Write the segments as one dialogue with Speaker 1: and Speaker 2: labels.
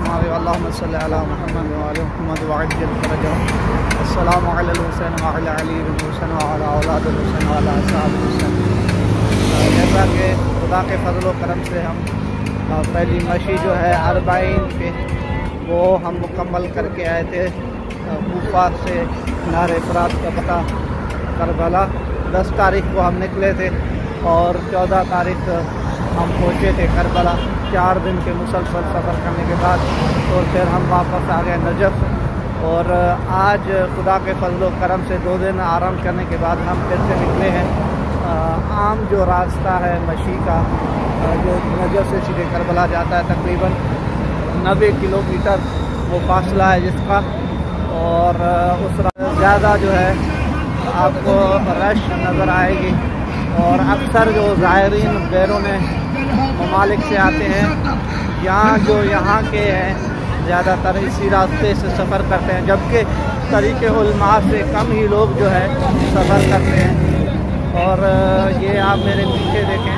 Speaker 1: हमारे अल्लाहुम्मा सल्लि अला मुहम्मद व आले मुहम्मद व अज्जिल फरजहम। अस्सलामु अलल हुसैन व अला अली बिन हुसैन व अला औलादिल हुसैन व अला असहाबिल हुसैन। जैसा कि खुदा के फजल व करम से हम पहली मशी जो है अरबाइन पे वो हम मुकम्मल करके आए थे। कूफा से नारे फरात का पता करबला 10 तारीख को हम निकले थे और 14 तारीख हम पहुँचे थे करबला। 4 दिन के मुसलसल सफ़र करने के बाद तो फिर हम वापस आ गए नजफ़। और आज खुदा के फजल व करम से 2 दिन आराम करने के बाद हम फिर से निकले हैं। आम जो रास्ता है मशी का जो नजफ़ से सीधे करबला जाता है, तकरीबन 90 किलोमीटर वो फासला है जिसका। और उस ज़्यादा जो है आपको रश नज़र आएगी और अक्सर जो ज़ायरीन बैरून ममालिक से आते हैं यहाँ के हैं ज़्यादातर इसी रास्ते से सफ़र करते हैं, जबकि तरीक़े उलमा से कम ही लोग जो है सफ़र करते हैं। और ये आप मेरे पीछे देखें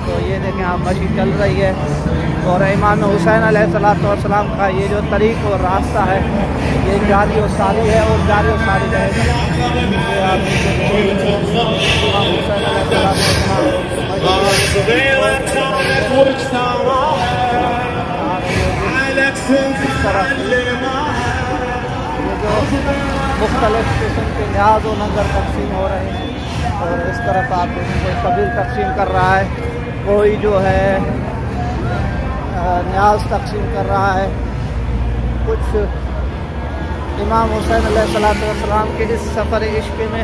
Speaker 1: तो ये देखें आप मशी चल रही है और इमाम हुसैन अलैहिस्सलाम का ये जो तरीक़ और रास्ता है ये जारी और सारी है और जारी और सारी रहेगा। इमाम हुसैन मुख्तलिफ किस्म के न्याज व नंगर तकसीम हो रहे हैं। और इस तरफ आप कोई कबीर तकसीम कर रहा है, कोई जो है न्याज तकसीम कर रहा है। कुछ इमाम हुसैन अलैहिस्सलाम के इस सफ़र इश्क़ में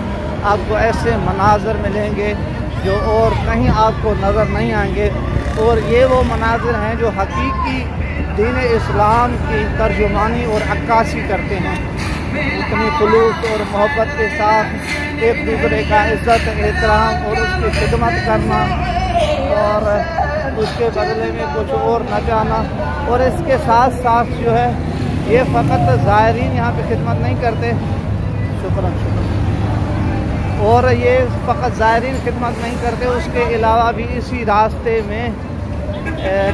Speaker 1: आपको ऐसे मनाज़र मिलेंगे जो और कहीं आपको नज़र नहीं आएंगे। और ये वो मनाज़र हैं जो हकीकी दीन इस्लाम की तर्जुमानी और अक्कासी करते हैं। इतनी खुलूस और मोहब्बत के साथ एक दूसरे का इज़्ज़त एहतराम और उसकी खिदमत करना और उसके बदले में कुछ और न जाना। और इसके साथ साथ जो है ये फ़कत ज़ायरीन यहाँ पे खिदमत नहीं करते, शुक्रान। और ये फ़कत ज़ायरीन खिदमत नहीं करते, उसके अलावा भी इसी रास्ते में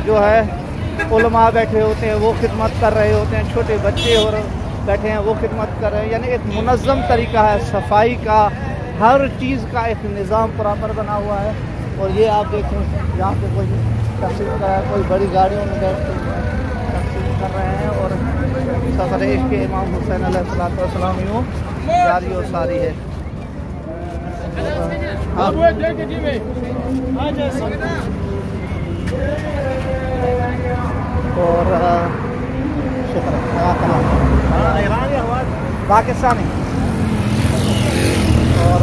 Speaker 1: जो है उलमा बैठे होते हैं, वो खिदमत कर रहे होते हैं। छोटे बच्चे और बैठे हैं वो खिदमत कर रहे हैं। यानी एक मुनज़्ज़म तरीका है सफाई का, हर चीज़ का एक निज़ाम प्रॉपर बना हुआ है। और ये आप देखें यहाँ पे कोई तकसीम कर रहा है, कोई बड़ी गाड़ियों में बैठ तकसीम कर रहे हैं। और सफ़र इश्क़ इमाम हुसैन अलैहिस्सलाम यूँ जारी और सारी है। और शुक्र पाकिस्तानी और